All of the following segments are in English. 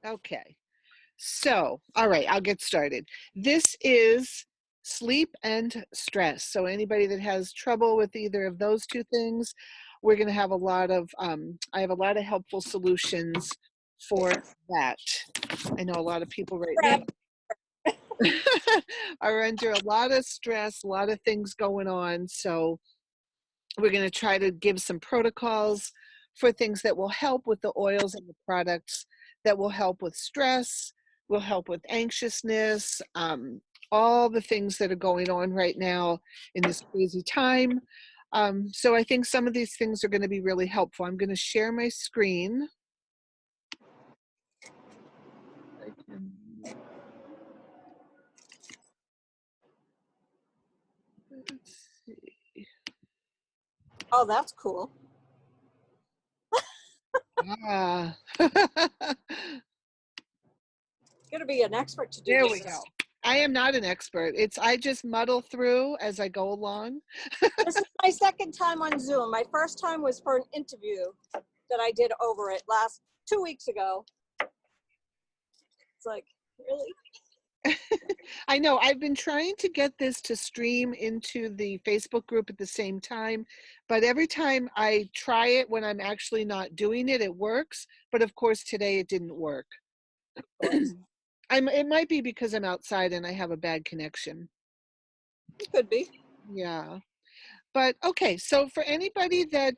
Okay. So, all right, I'll get started. This is sleep and stress. So anybody that has trouble with either of those two things, we're going to have a lot of, I have a lot of helpful solutions for that. I know a lot of people right now are under a lot of stress, a lot of things going on. So we're going to try to give some protocols for things that will help with the oils and the products that will help with stress, will help with anxiousness, all the things that are going on right now in this crazy time. So I think some of these things are going to be really helpful. I'm going to share my screen. I can... Let's see. Oh, that's cool. Ah. Gonna be an expert to do There this. we go. I am not an expert. I just muddle through as I go along. This is my second time on Zoom. My first time was for an interview that I did over it 2 weeks ago. It's like, really? I know I've been trying to get this to stream into the Facebook group at the same time, but every time I try it when I'm actually not doing it, it works. But of course today it didn't work. It might be because I'm outside and I have a bad connection. It could be. Yeah. But okay, so for anybody that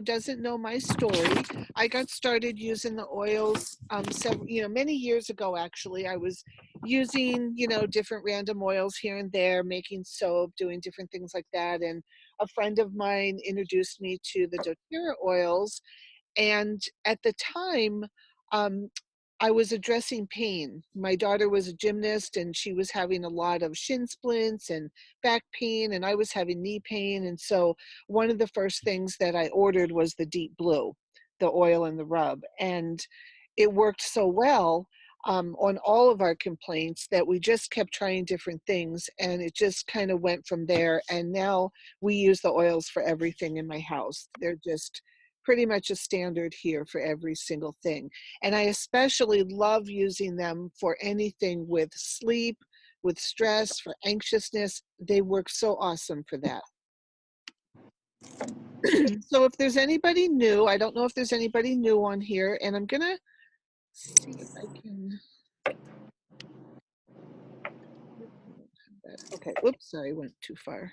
doesn't know my story, I got started using the oils many years ago. Actually, I was using different random oils here and there, making soap, doing different things like that. And a friend of mine introduced me to the doTERRA oils, and at the time, um, I was addressing pain. My daughter was a gymnast and she was having a lot of shin splints and back pain, and I was having knee pain. And so one of the first things that I ordered was the Deep Blue, the oil and the rub. And it worked so well on all of our complaints that we just kept trying different things, and it just kind of went from there. And now we use the oils for everything in my house. They're just pretty much a standard here for every single thing. And I especially love using them for anything with sleep, with stress, for anxiousness. They work so awesome for that. So if there's anybody new, I don't know if there's anybody new on here, and I'm gonna see if I can. Okay, whoops, sorry, went too far.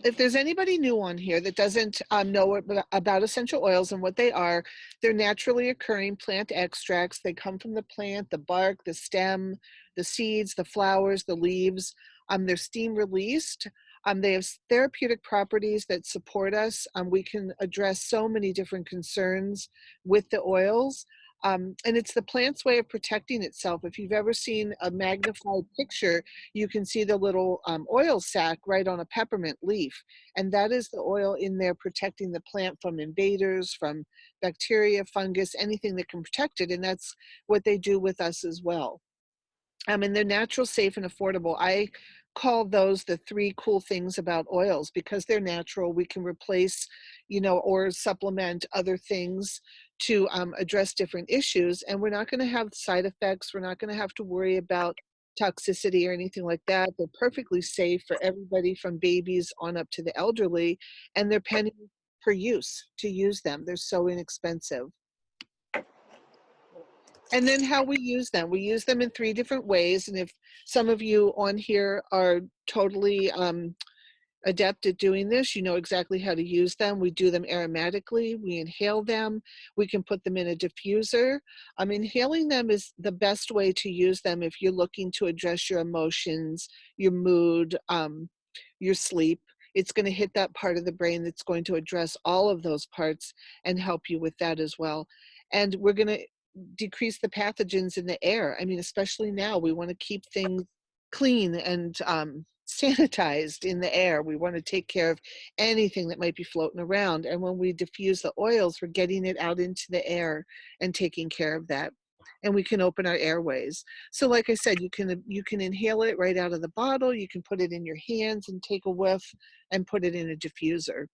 If there's anybody new on here that doesn't know about essential oils and what they are, they're naturally occurring plant extracts. They come from the plant, the bark, the stem, the seeds, the flowers, the leaves. They're steam released. They have therapeutic properties that support us. We can address so many different concerns with the oils. And it's the plant's way of protecting itself. If you've ever seen a magnified picture, you can see the little oil sac right on a peppermint leaf. And that is the oil in there protecting the plant from invaders, from bacteria, fungus, anything that can protect it. And that's what they do with us as well. And they're natural, safe, and affordable. I call those the three cool things about oils. Because they're natural, we can replace, or supplement other things to address different issues. And we're not going to have side effects. We're not going to have to worry about toxicity or anything like that. They're perfectly safe for everybody from babies on up to the elderly. And they're pennies per use to use them. They're so inexpensive. And then how we use them in 3 different ways. And if some of you on here are totally adept at doing this, you know exactly how to use them. We do them aromatically, we inhale them, we can put them in a diffuser. Inhaling them is the best way to use them if you're looking to address your emotions, your mood, your sleep. It's going to hit that part of the brain that's going to address all of those parts and help you with that as well. And we're going to decrease the pathogens in the air. Especially now, we want to keep things clean and sanitized in the air. We want to take care of anything that might be floating around. And when we diffuse the oils, we're getting it out into the air and taking care of that. And we can open our airways. So like I said, you can inhale it right out of the bottle. You can put it in your hands and take a whiff and put it in a diffuser.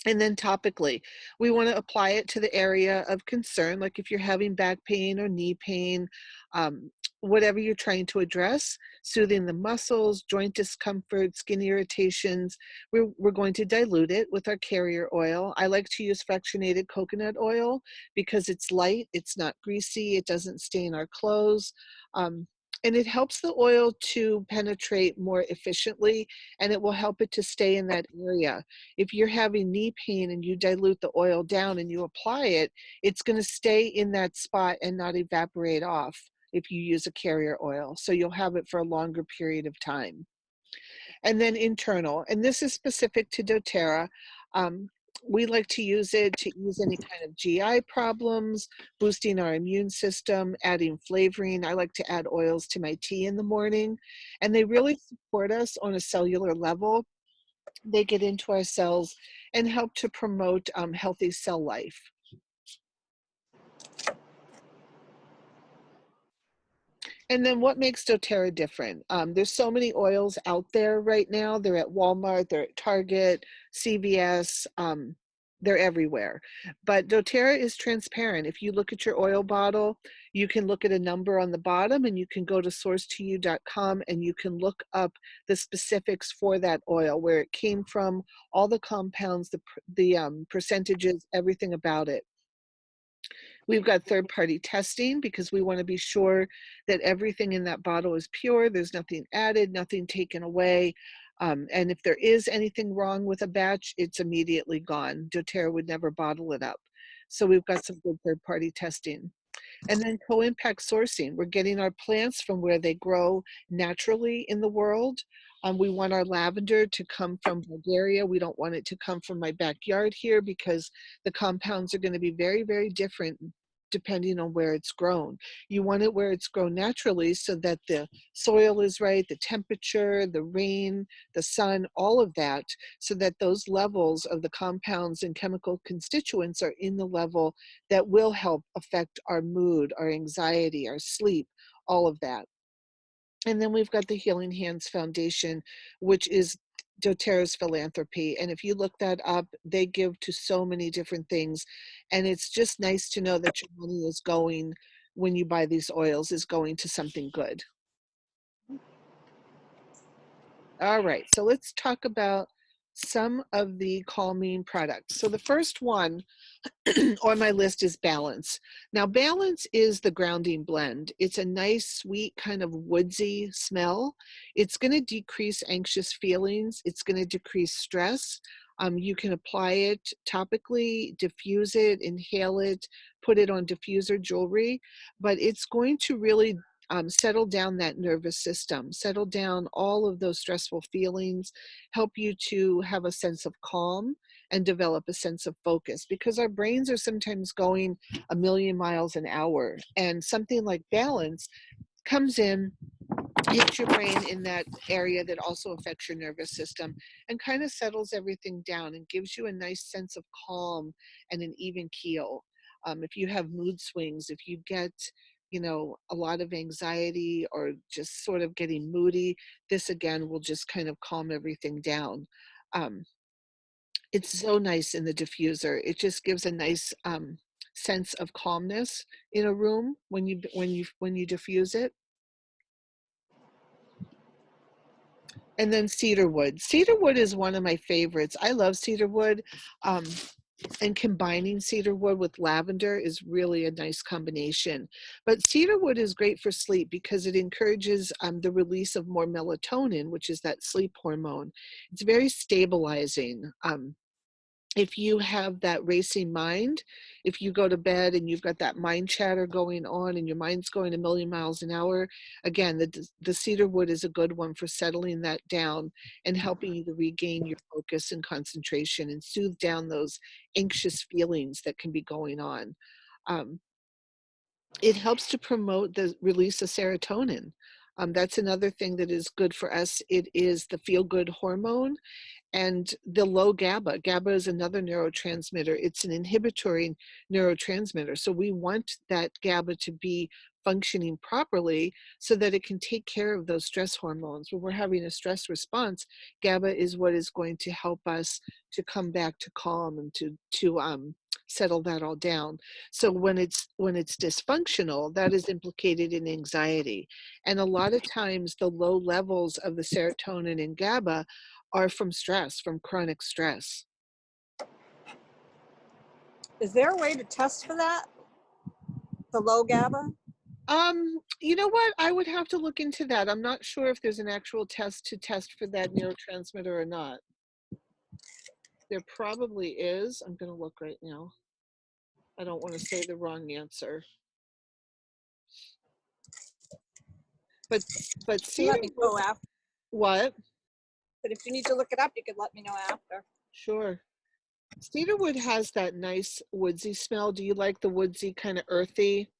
And then topically, we want to apply it to the area of concern, like if you're having back pain or knee pain, um, whatever you're trying to address, soothing the muscles, joint discomfort, skin irritations. We're going to dilute it with our carrier oil. I like to use fractionated coconut oil because it's light, it's not greasy, it doesn't stain our clothes. Um, and it helps the oil to penetrate more efficiently, and it will help it to stay in that area. If you're having knee pain and you dilute the oil down and you apply it, it's going to stay in that spot and not evaporate off if you use a carrier oil. So you'll have it for a longer period of time. And then internal, and this is specific to doTERRA. Um, we like to use it to ease any kind of GI problems, boosting our immune system, adding flavoring. I like to add oils to my tea in the morning, and they really support us on a cellular level. They get into our cells and help to promote healthy cell life. And then what makes doTERRA different? There's so many oils out there right now. They're at Walmart, they're at Target, CVS, they're everywhere. But doTERRA is transparent. If you look at your oil bottle, you can look at a number on the bottom, and you can go to source2you.com and you can look up the specifics for that oil, where it came from, all the compounds, the percentages, everything about it. We've got third-party testing because we want to be sure that everything in that bottle is pure. There's nothing added, nothing taken away. And if there is anything wrong with a batch, it's immediately gone. doTERRA would never bottle it up. So we've got some good third-party testing. And then co-impact sourcing. We're getting our plants from where they grow naturally in the world. We want our lavender to come from Bulgaria. We don't want it to come from my backyard here because the compounds are going to be very, very different depending on where it's grown. You want it where it's grown naturally so that the soil is right, the temperature, the rain, the sun, all of that, so that those levels of the compounds and chemical constituents are in the level that will help affect our mood, our anxiety, our sleep, all of that. And then we've got the Healing Hands Foundation, which is doTERRA's philanthropy. And if you look that up, they give to so many different things. And it's just nice to know that your money is going, when you buy these oils, is going to something good. All right, so let's talk about some of the calming products. So the first one on my list is Balance. Now, Balance is the grounding blend. It's a nice, sweet, kind of woodsy smell. It's going to decrease anxious feelings. It's going to decrease stress. You can apply it topically, diffuse it, inhale it, put it on diffuser jewelry, but it's going to really settle down that nervous system, settle down all of those stressful feelings, help you to have a sense of calm and develop a sense of focus, because our brains are sometimes going a million miles an hour, and something like Balance comes in, hits your brain in that area that also affects your nervous system, and kind of settles everything down and gives you a nice sense of calm and an even keel. If you have mood swings, if you get, a lot of anxiety or just sort of getting moody, this again will just kind of calm everything down. It's so nice in the diffuser. It just gives a nice sense of calmness in a room when you diffuse it. And then cedarwood. Cedarwood is one of my favorites. I love cedarwood. Um, and combining cedarwood with lavender is really a nice combination. But cedarwood is great for sleep because it encourages the release of more melatonin, which is that sleep hormone. It's very stabilizing. If you have that racing mind, if you go to bed and you've got that mind chatter going on and your mind's going a million miles an hour, again, the cedarwood is a good one for settling that down and helping you to regain your focus and concentration and soothe down those anxious feelings that can be going on. Um, it helps to promote the release of serotonin. That's another thing that is good for us. It is the feel-good hormone, and the low GABA. GABA is another neurotransmitter. It's an inhibitory neurotransmitter. So we want that GABA to be functioning properly so that it can take care of those stress hormones. When we're having a stress response, GABA is what is going to help us to come back to calm and to settle that all down. So when it's dysfunctional, that is implicated in anxiety. And a lot of times the low levels of the serotonin and GABA are from stress, from chronic stress. Is there a way to test for that? The low GABA? You know what? I would have to look into that. I'm not sure if there's an actual test to test for that neurotransmitter or not. There probably is. I'm going to look right now. I don't want to say the wrong answer. But You cedar let me know wood, after. what? But if you need to look it up, you could let me know after. Sure. Cedarwood has that nice woodsy smell. Do you like the woodsy kind of earthy?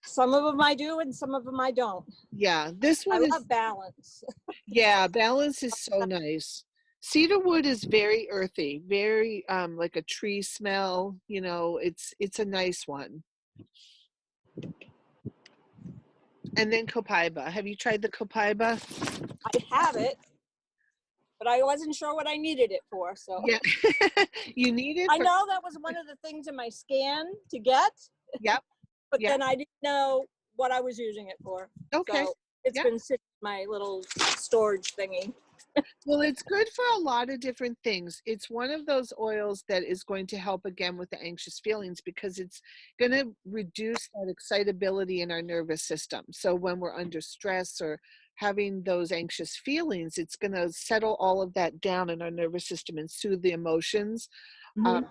Some of them I do and some of them I don't. Yeah, this I one is, love balance. yeah, balance is so nice. Cedarwood is very earthy, very like a tree smell, you know, it's a nice one. And then copaiba. Have you tried the copaiba? I have it, but I wasn't sure what I needed it for. So Yeah. You need it I for, know that was one of the things in my scan to get, yep, but yep. then I didn't know what I was using it for. Okay. So it's Yep. been sitting in my little storage thingy. Well, it's good for a lot of different things. It's one of those oils that is going to help again with the anxious feelings because it's going to reduce that excitability in our nervous system. So when we're under stress or having those anxious feelings, it's going to settle all of that down in our nervous system and soothe the emotions. Um,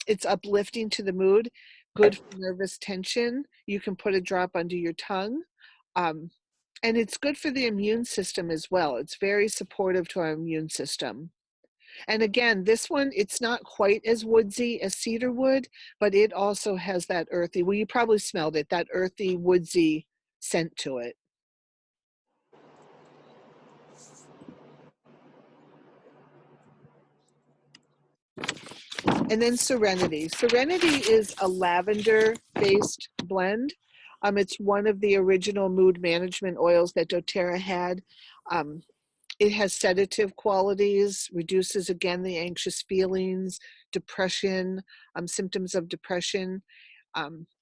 it's uplifting to the mood, good for nervous tension. You can put a drop under your tongue. Um, and it's good for the immune system as well. It's very supportive to our immune system. And again, this one, it's not quite as woodsy as cedar wood, but it also has that earthy, well, you probably smelled it, that earthy, woodsy scent to it. And then Serenity. Serenity is a lavender-based blend. It's one of the original mood management oils that doTERRA had. Um, it has sedative qualities, reduces again the anxious feelings, depression, symptoms of depression.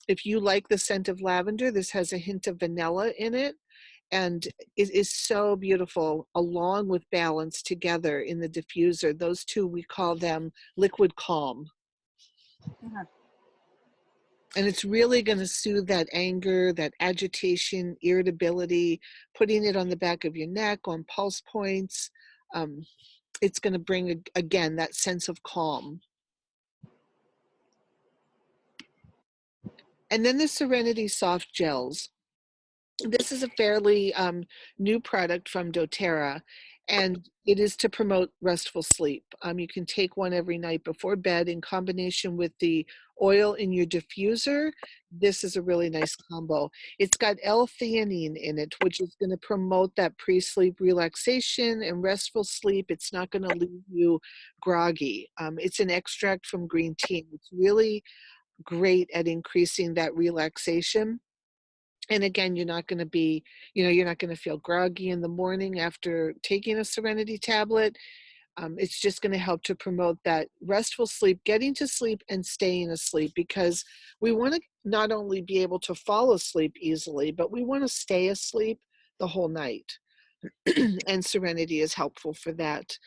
If you like the scent of lavender, this has a hint of vanilla in it, and it is so beautiful along with balance together in the diffuser. Those two, we call them liquid calm. And it's really going to soothe that anger, that agitation, irritability, putting it on the back of your neck, on pulse points. It's going to bring, again, that sense of calm. And then the Serenity Soft Gels. This is a fairly new product from doTERRA, and it is to promote restful sleep. You can take one every night before bed in combination with the oil in your diffuser. This is a really nice combo. It's got L-theanine in it, which is going to promote that pre-sleep relaxation and restful sleep. It's not going to leave you groggy. It's an extract from green tea. It's really great at increasing that relaxation. And again, you're not going to be, you're not going to feel groggy in the morning after taking a Serenity tablet. It's just going to help to promote that restful sleep, getting to sleep and staying asleep, because we want to not only be able to fall asleep easily, but we want to stay asleep the whole night. And Serenity is helpful for that.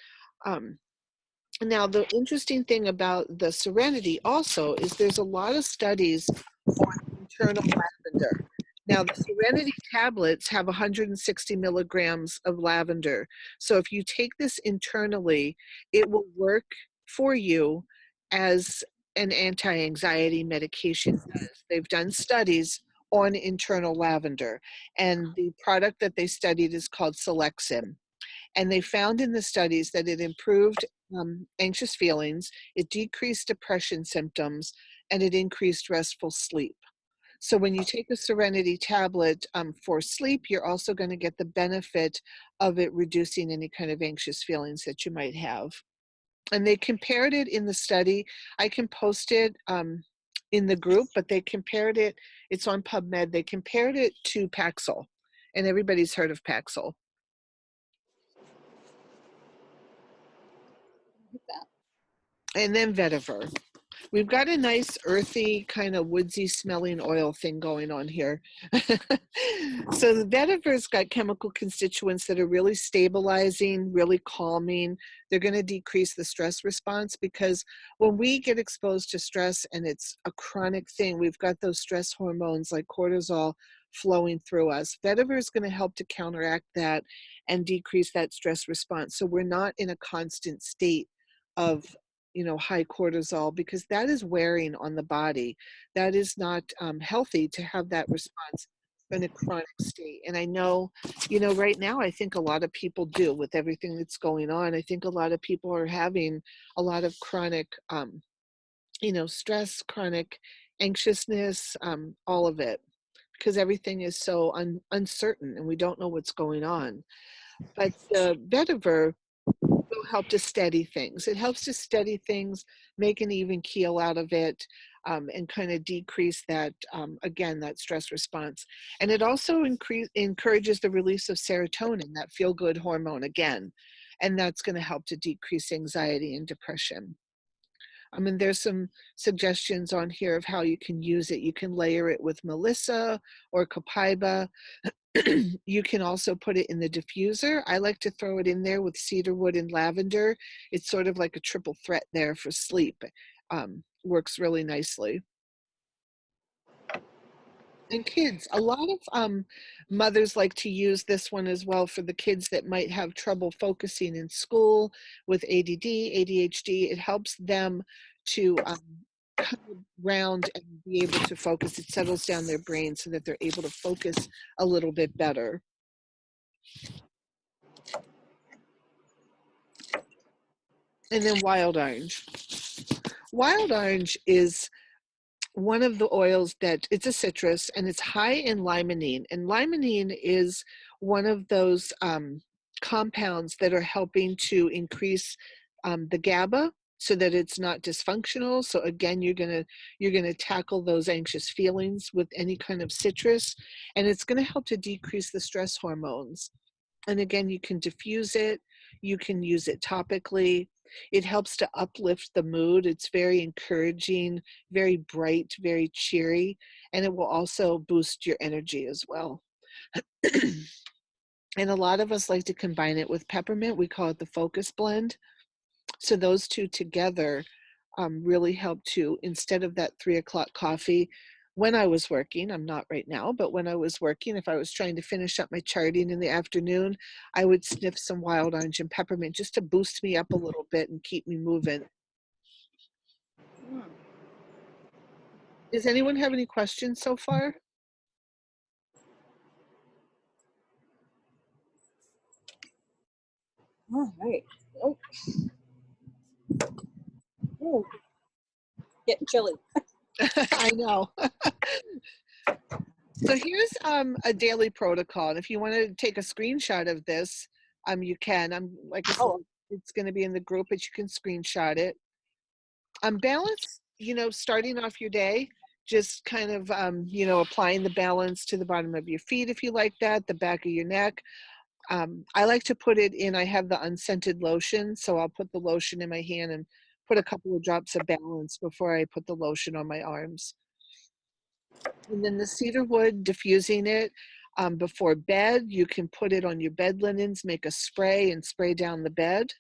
Now, the interesting thing about the Serenity also is there's a lot of studies on internal lavender. Now, the Serenity tablets have 160 milligrams of lavender. So if you take this internally, it will work for you as an anti-anxiety medication does. They've done studies on internal lavender, and the product that they studied is called Selexin. And they found in the studies that it improved anxious feelings, it decreased depression symptoms, and it increased restful sleep. So when you take a Serenity tablet for sleep, you're also going to get the benefit of it reducing any kind of anxious feelings that you might have. And they compared it in the study. I can post it in the group, but they compared it, it's on PubMed, they compared it to Paxil, and everybody's heard of Paxil. And then vetiver. We've got a nice earthy, kind of woodsy smelling oil thing going on here. So the vetiver's got chemical constituents that are really stabilizing, really calming. They're going to decrease the stress response, because when we get exposed to stress and it's a chronic thing, we've got those stress hormones like cortisol flowing through us. Vetiver is going to help to counteract that and decrease that stress response. So we're not in a constant state of high cortisol, because that is wearing on the body. That is not healthy to have that response in a chronic state. And I know, right now, I think a lot of people do, with everything that's going on. I think a lot of people are having a lot of chronic, stress, chronic anxiousness, all of it, because everything is so uncertain and we don't know what's going on. But the vetiver will help to steady things. It helps to steady things, make an even keel out of it, and kind of decrease that, again, that stress response. And it also encourages the release of serotonin, that feel-good hormone again. And that's going to help to decrease anxiety and depression. I mean, there's some suggestions on here of how you can use it. You can layer it with Melissa or Copaiba. You can also put it in the diffuser. I like to throw it in there with cedarwood and lavender. It's sort of like a triple threat there for sleep. Works really nicely. And kids, a lot of mothers like to use this one as well for the kids that might have trouble focusing in school with ADD, ADHD. It helps them to come around and be able to focus. It settles down their brain so that they're able to focus a little bit better. And then wild orange. Wild orange is one of the oils that, it's a citrus and it's high in limonene. And limonene is one of those compounds that are helping to increase the GABA so that it's not dysfunctional. So again, you're gonna tackle those anxious feelings with any kind of citrus, and it's gonna help to decrease the stress hormones. And again, you can diffuse it, you can use it topically. It helps to uplift the mood. It's very encouraging, very bright, very cheery, and it will also boost your energy as well. And a lot of us like to combine it with peppermint. We call it the focus blend. So those two together really help to, instead of that 3 o'clock coffee, when I was working, I'm not right now, but when I was working, if I was trying to finish up my charting in the afternoon, I would sniff some wild orange and peppermint just to boost me up a little bit and keep me moving. Does anyone have any questions so far? All right. Oh. Oh. Getting chilly. I know. So here's a daily protocol. And if you want to take a screenshot of this, you can. Like I said, it's going to be in the group, but you can screenshot it. Balance, starting off your day, just kind of, applying the balance to the bottom of your feet if you like that, the back of your neck. I like to put it in, I have the unscented lotion, so I'll put the lotion in my hand and put a couple of drops of balance before I put the lotion on my arms. And then the cedarwood, diffusing it before bed. You can put it on your bed linens, make a spray and spray down the bed.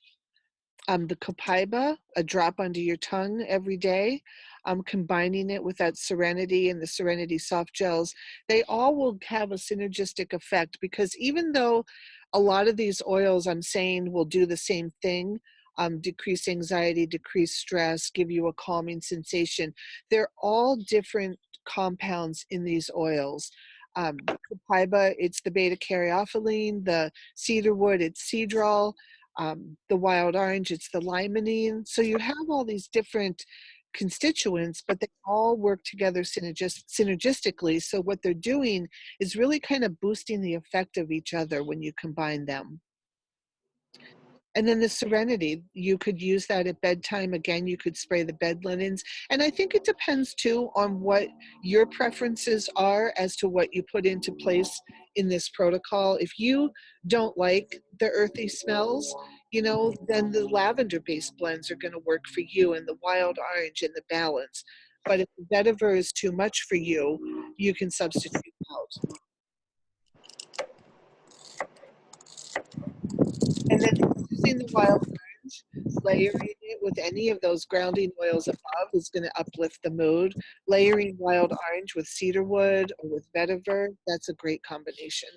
The copaiba, a drop under your tongue every day. Combining it with that Serenity and the Serenity soft gels, they all will have a synergistic effect, because even though a lot of these oils I'm saying will do the same thing, decrease anxiety, decrease stress, give you a calming sensation, they're all different compounds in these oils. Copaiba, it's the beta caryophyllene, the cedarwood, it's cedrol, the wild orange, it's the limonene. So you have all these different constituents, but they all work together synergistically. So what they're doing is really kind of boosting the effect of each other when you combine them. And then the Serenity, you could use that at bedtime. Again, you could spray the bed linens. And I think it depends too on what your preferences are as to what you put into place in this protocol. If you don't like the earthy smells, then the lavender-based blends are going to work for you, and the wild orange and the balance. But if the vetiver is too much for you, you can substitute out. And then using the wild orange, layering it with any of those grounding oils above is going to uplift the mood. Layering wild orange with cedarwood or with vetiver, that's a great combination.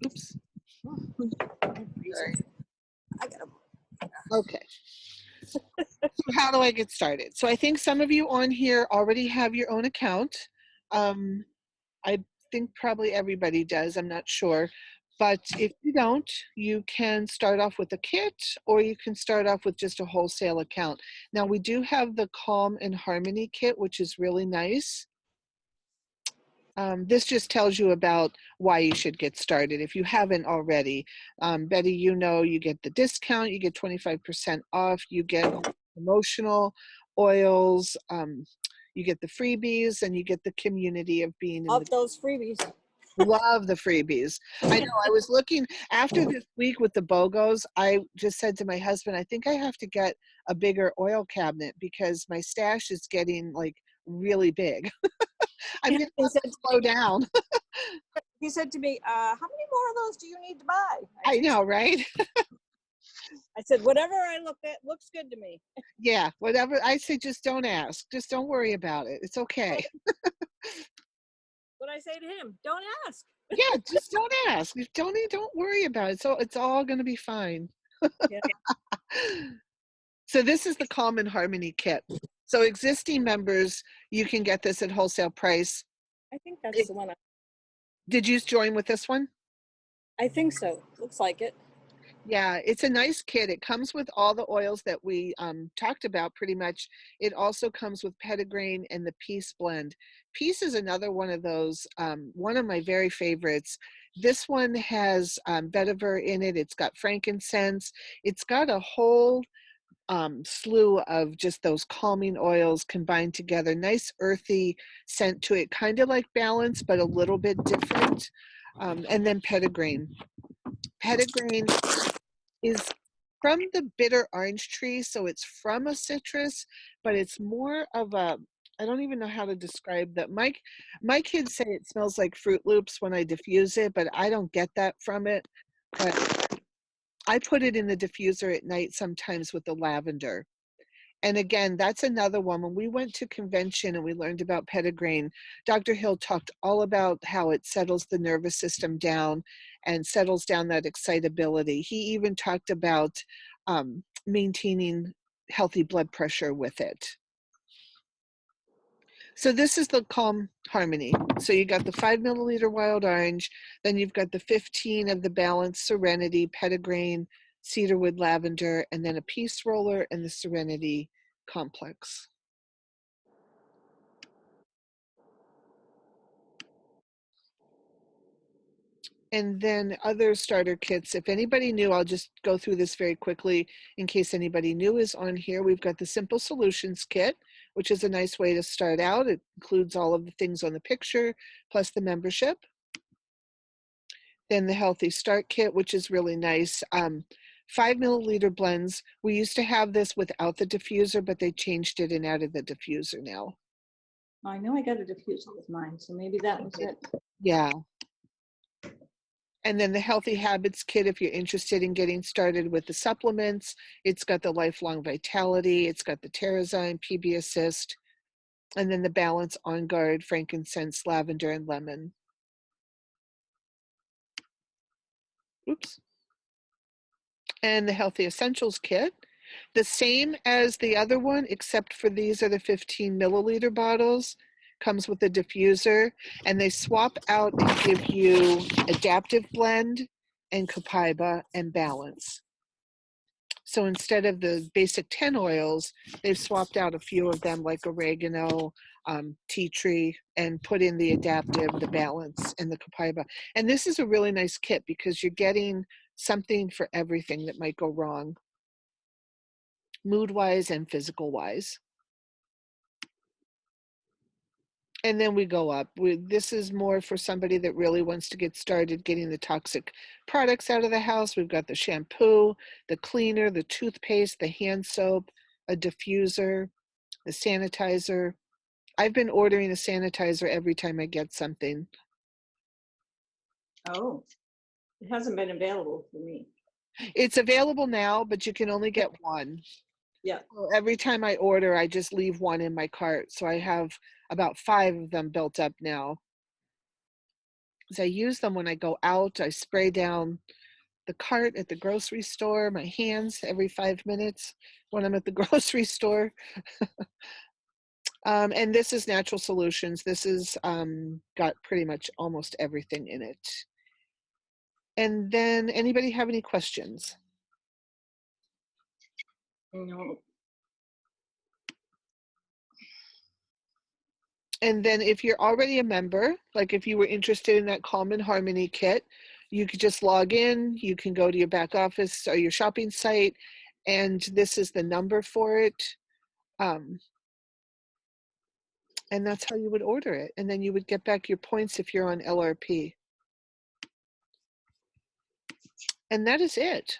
Oops. Sorry. I got 'em. Okay. So how do I get started? So I think some of you on here already have your own account. I think probably everybody does, I'm not sure. But if you don't, you can start off with a kit, or you can start off with just a wholesale account. Now we do have the Calm and Harmony kit, which is really nice. This just tells you about why you should get started if you haven't already. Betty, you get the discount, you get 25% off, you get promotional oils, you get the freebies, and you get the community of being in Love those freebies. Love the freebies. I know. I was looking after this week with the BOGOs. I just said to my husband, I think I have to get a bigger oil cabinet because my stash is getting like really big. I'm going to have to slow down. He said to me, how many more of those do you need to buy? I know, right? I said, whatever I look at looks good to me. Yeah, whatever. I say, just don't ask. Just don't worry about it. It's okay. What I say to him, don't ask. Yeah, just don't ask. Don't worry about it. So it's all going to be fine. Yeah. So this is the Calm and Harmony kit. So existing members, you can get this at wholesale price. I think that's the one. Did you join with this one? I think so. Looks like it. Yeah, it's a nice kit. It comes with all the oils that we talked about pretty much. It also comes with Petitgrain and the Peace blend. Peace is another one of those, one of my very favorites. This one has vetiver in it. It's got frankincense. It's got a whole slew of just those calming oils combined together. Nice earthy scent to it, kind of like Balance, but a little bit different. And then Petitgrain. Petitgrain is from the bitter orange tree, so it's from a citrus, but it's more of a, I don't even know how to describe that. My kids say it smells like Fruit Loops when I diffuse it, but I don't get that from it. But I put it in the diffuser at night sometimes with the lavender. And again, that's another one. When we went to convention and we learned about Petitgrain, Dr. Hill talked all about how it settles the nervous system down and settles down that excitability. He even talked about maintaining healthy blood pressure with it. So this is the Calm Harmony. So you got the 5 milliliter wild orange, then you've got the 15 of the Balance, Serenity, Petitgrain, cedarwood, lavender, and then a Peace roller and the Serenity complex. And then other starter kits. If anybody new, I'll just go through this very quickly in case anybody new is on here. We've got the Simple Solutions kit, which is a nice way to start out. It includes all of the things on the picture, plus the membership. Then the Healthy Start kit, which is really nice. 5 milliliter blends. We used to have this without the diffuser, but they changed it and added the diffuser now. I know I got a diffuser with mine, so maybe that was it. Yeah. And then the Healthy Habits kit, if you're interested in getting started with the supplements, it's got the Lifelong Vitality, it's got the Terrazyme, PB Assist, and then the Balance On Guard, frankincense, lavender, and lemon. Oops. And the Healthy Essentials kit, the same as the other one, except for these are the 15 milliliter bottles. Comes with a diffuser, and they swap out and give you Adaptive Blend and Copaiba and Balance. So instead of the basic 10 oils, they've swapped out a few of them like oregano, tea tree, and put in the adaptive, the balance, and the copaiba. And this is a really nice kit because you're getting something for everything that might go wrong, mood-wise and physical-wise. And then we go up. This is more for somebody that really wants to get started getting the toxic products out of the house. We've got the shampoo, the cleaner, the toothpaste, the hand soap, a diffuser, the sanitizer. I've been ordering a sanitizer every time I get something. Oh, it hasn't been available for me. It's available now, but you can only get one. Yeah. So every time I order, I just leave one in my cart. So I have about 5 of them built up now. As I use them when I go out, I spray down the cart at the grocery store, my hands every 5 minutes when I'm at the grocery store. And this is Natural Solutions. This is got pretty much almost everything in it. And then anybody have any questions? No. And then if you're already a member, like if you were interested in that Calm and Harmony kit, you could just log in, you can go to your back office or your shopping site, and this is the number for it. And that's how you would order it. And then you would get back your points if you're on LRP. And that is it.